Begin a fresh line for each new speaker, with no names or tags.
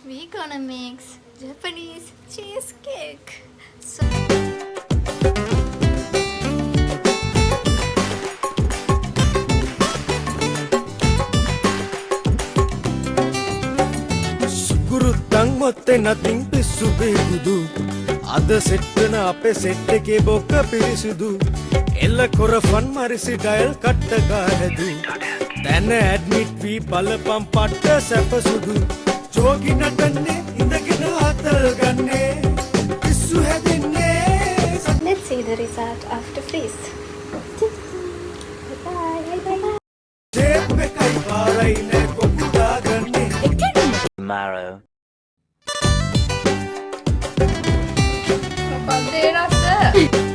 we're gonna make Japanese cheesecake. So
සුකුරුත්තන් ඔත්තේ නතින් පිස්සු පිරිබුදු අද සෙට්ටන අපේ සෙට් එකේ බොක්ක පිරිසුදු එල්ල කොරෆන් මරිසි ඩයල් කට්ටකා හැදු දැන ඇඩ්මිට් වී බලපම් පට්ට සැපසුදු ජෝගි නටන්නේ ඉඳගෙන අතල් ගන්නේ පිස්සු හැදෙන්නේ
let's see the result after freeze. Bye bye.
ජේප් එකයි පාරයි නෑ කොකුදා ගන්නේ
Tomorrow.
Apa dia rasa?